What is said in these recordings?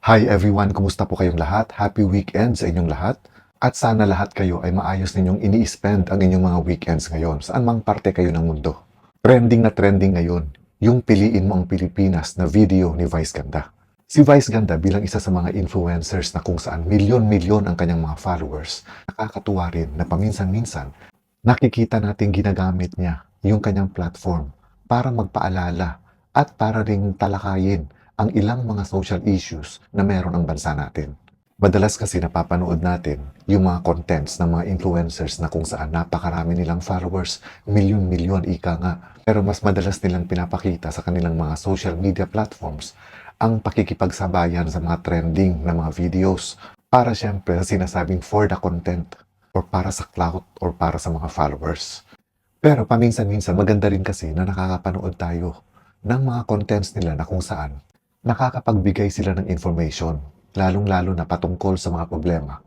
Hi everyone, kumusta po kayong lahat? Happy weekend sa inyong lahat. At sana lahat kayo ay maayos ninyong ini-spend ang inyong mga weekends ngayon, saan mang parte kayo ng mundo. Trending na trending ngayon, yung Piliin Mo ang Pilipinas na video ni Vice Ganda. Si Vice Ganda bilang isa sa mga influencers na kung saan milyon-milyon ang kanyang mga followers, nakakatuwa rin na paminsan-minsan, nakikita natin ginagamit niya yung kanyang platform para magpaalala at para ring talakayin ang ilang mga social issues na meron ang bansa natin. Madalas kasi napapanood natin yung mga contents ng mga influencers na kung saan napakarami nilang followers, milyon-milyon ika nga. Pero mas madalas nilang pinapakita sa kanilang mga social media platforms ang pakikipagsabayan sa mga trending na mga videos para syempre sa sinasabing for the content or para sa clout or para sa mga followers. Pero paminsan-minsan maganda rin kasi na nakakapanood tayo ng mga contents nila na kung saan nakakapagbigay sila ng information, lalong-lalo na patungkol sa mga problema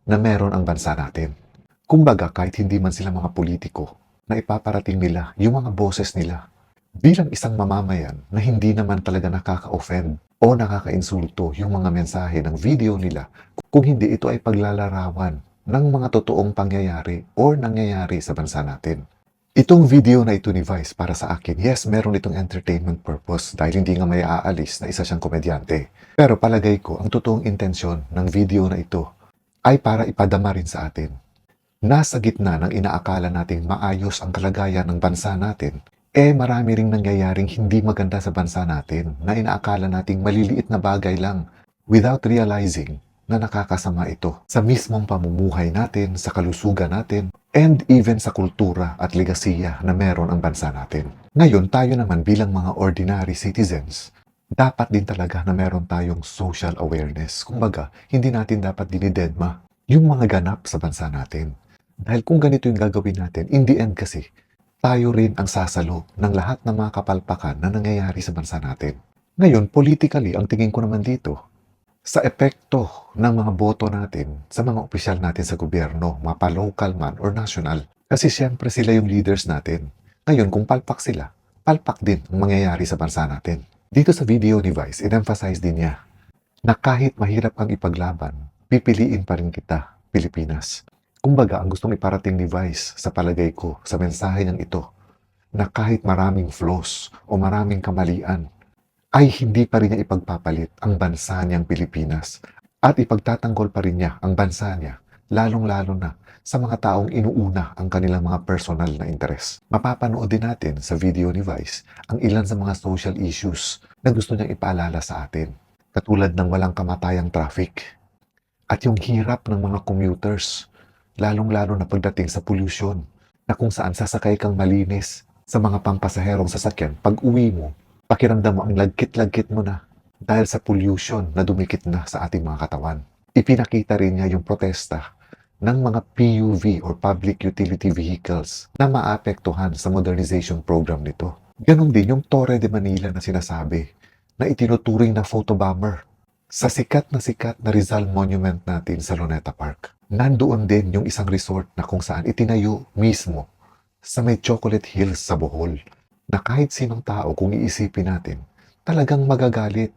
na meron ang bansa natin. Kumbaga kahit hindi man sila mga politiko, na ipaparating nila yung mga boses nila bilang isang mamamayan na hindi naman talaga nakaka-offend o nakaka-insulto yung mga mensahe ng video nila kung hindi ito ay paglalarawan ng mga totoong pangyayari o nangyayari sa bansa natin. Itong video na ito ni Vice para sa akin, yes, meron itong entertainment purpose dahil hindi nga may aalis na isa siyang komedyante. Pero palagay ko, ang totoong intensyon ng video na ito ay para ipadama rin sa atin. Nasa gitna ng inaakala nating maayos ang kalagayan ng bansa natin, marami ring nangyayaring hindi maganda sa bansa natin na inaakala nating maliliit na bagay lang without realizing na nakakasama ito sa mismong pamumuhay natin, sa kalusugan natin, and even sa kultura at legasiya na meron ang bansa natin. Ngayon, tayo naman bilang mga ordinary citizens, dapat din talaga na meron tayong social awareness. Kumbaga, hindi natin dapat dinidedma yung mga ganap sa bansa natin. Dahil kung ganito yung gagawin natin, in the end kasi, tayo rin ang sasalo ng lahat ng mga kapalpakan na nangyayari sa bansa natin. Ngayon, politically, ang tingin ko naman dito, sa epekto ng mga boto natin sa mga opisyal natin sa gobyerno, mapa-local man or national. Kasi siyempre sila yung leaders natin. Ngayon, kung palpak sila, palpak din ang mangyayari sa bansa natin. Dito sa video ni Vice, in-emphasize din niya na kahit mahirap kang ipaglaban, pipiliin pa rin kita, Pilipinas. Kumbaga, ang gustong iparating ni Vice sa palagay ko sa mensahe niyang ito, na kahit maraming flaws o maraming kamalian, ay hindi pa rin niya ipagpapalit ang bansa niyang Pilipinas at ipagtatanggol pa rin niya ang bansa niya, lalong-lalo na sa mga taong inuuna ang kanilang mga personal na interes. Mapapanood din natin sa video ni Vice ang ilan sa mga social issues na gusto niyang ipaalala sa atin, katulad ng walang kamatayang traffic at yung hirap ng mga commuters, lalong-lalo na pagdating sa pollution, na kung saan sasakay kang malinis sa mga pampasaherong sasakyan pag uwi mo, pakiramdam mo ang lagkit-lagkit mo na dahil sa pollution na dumikit na sa ating mga katawan. Ipinakita rin niya yung protesta ng mga PUV or Public Utility Vehicles na maapektuhan sa modernization program nito. Ganon din yung Torre de Manila na sinasabi na itinuturing na photobomber sa sikat na Rizal Monument natin sa Luneta Park. Nandoon din yung isang resort na kung saan itinayo mismo sa may Chocolate Hills sa Bohol, na kahit sinong tao kung iisipin natin, talagang magagalit.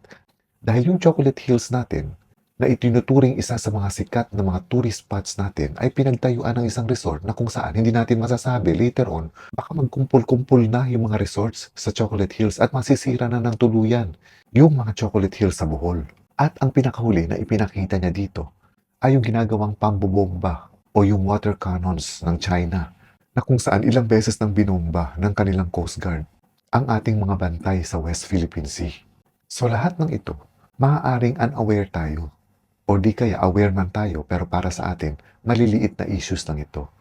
Dahil yung Chocolate Hills natin, na itinuturing isa sa mga sikat na mga tourist spots natin, ay pinagtayuan ng isang resort na kung saan hindi natin masasabi later on, baka magkumpul-kumpul na yung mga resorts sa Chocolate Hills at masisira na ng tuluyan yung mga Chocolate Hills sa Bohol. At ang pinakahuli na ipinakita niya dito ay yung ginagawang pambobomba o yung water cannons ng China, na kung saan ilang beses nang binomba ng kanilang Coast Guard ang ating mga bantay sa West Philippine Sea. So lahat ng ito, maaaring unaware tayo o di kaya aware man tayo pero para sa atin, maliliit na issues lang ito.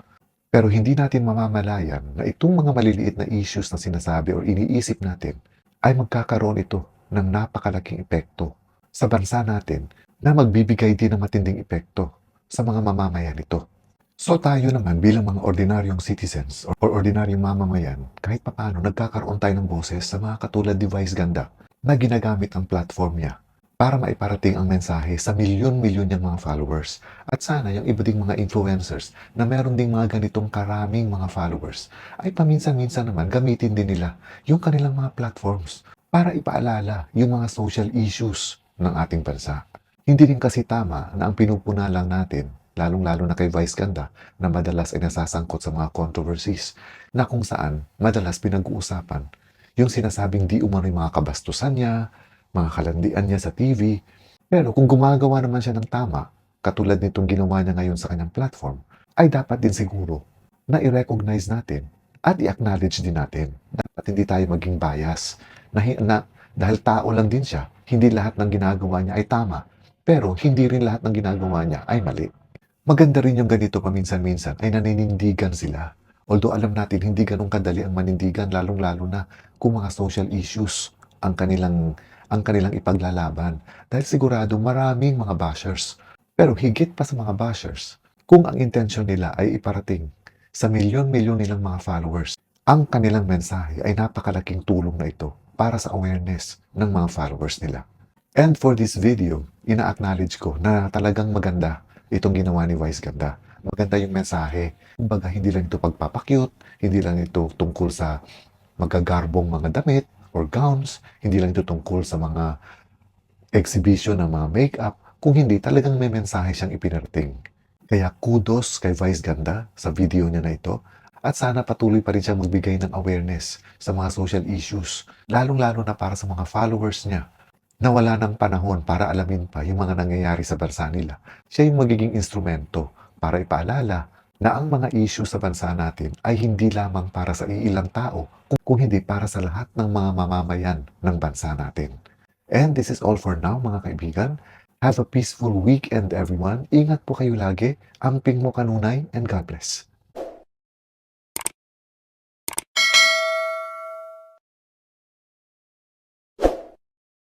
Pero hindi natin mamamalayan na itong mga maliliit na issues na sinasabi o iniisip natin ay magkakaroon ito ng napakalaking epekto sa bansa natin na magbibigay din ng matinding epekto sa mga mamamayan nito. So tayo naman bilang mga ordinaryong citizens or ordinaryong mamamayan, kahit papaano nagkakaroon tayo ng boses sa mga katulad ni Vice Ganda na ginagamit ang platform niya para maiparating ang mensahe sa milyon-milyon niyang mga followers. At sana yung iba ding mga influencers na meron ding mga ganitong karaming mga followers ay paminsan-minsan naman gamitin din nila yung kanilang mga platforms para ipaalala yung mga social issues ng ating bansa. Hindi rin kasi tama na ang pinupuna lang natin, lalong-lalo na kay Vice Ganda, na madalas ay nasasangkot sa mga controversies na kung saan madalas pinag-uusapan yung sinasabing di umano'y mga kabastusan niya, mga kalandian niya sa TV. Pero kung gumagawa naman siya ng tama, katulad nitong ginawa niya ngayon sa kanyang platform, ay dapat din siguro na i-recognize natin at i-acknowledge din natin. Dapat hindi tayo maging bias na dahil tao lang din siya, hindi lahat ng ginagawa niya ay tama. Pero hindi rin lahat ng ginagawa niya ay mali. Maganda rin yung ganito paminsan-minsan ay naninindigan sila. Although alam natin hindi ganun kadali ang manindigan lalong-lalo na kung mga social issues ang kanilang ipaglalaban. Dahil sigurado maraming mga bashers. Pero higit pa sa mga bashers, kung ang intensyon nila ay iparating sa milyon-milyon nilang mga followers, ang kanilang mensahe ay napakalaking tulong na ito para sa awareness ng mga followers nila. And for this video, ina-acknowledge ko na talagang maganda itong ginawa ni Vice Ganda. Maganda yung mensahe. Kumbaga, hindi lang ito pagpapakyut, hindi lang ito tungkol sa magagarbong mga damit or gowns, hindi lang ito tungkol sa mga exhibition ng mga makeup, kung hindi talagang may mensahe siyang ipinarating. Kaya kudos kay Vice Ganda sa video niya na ito at sana patuloy pa rin siyang magbigay ng awareness sa mga social issues, lalong-lalo na para sa mga followers niya na wala ng panahon para alamin pa yung mga nangyayari sa bansa nila. Siya yung magiging instrumento para ipaalala na ang mga issue sa bansa natin ay hindi lamang para sa iilang tao, kung hindi para sa lahat ng mga mamamayan ng bansa natin. And this is all for now, mga kaibigan. Have a peaceful weekend, everyone. Ingat po kayo lagi. Amping mo kanunay, and God bless.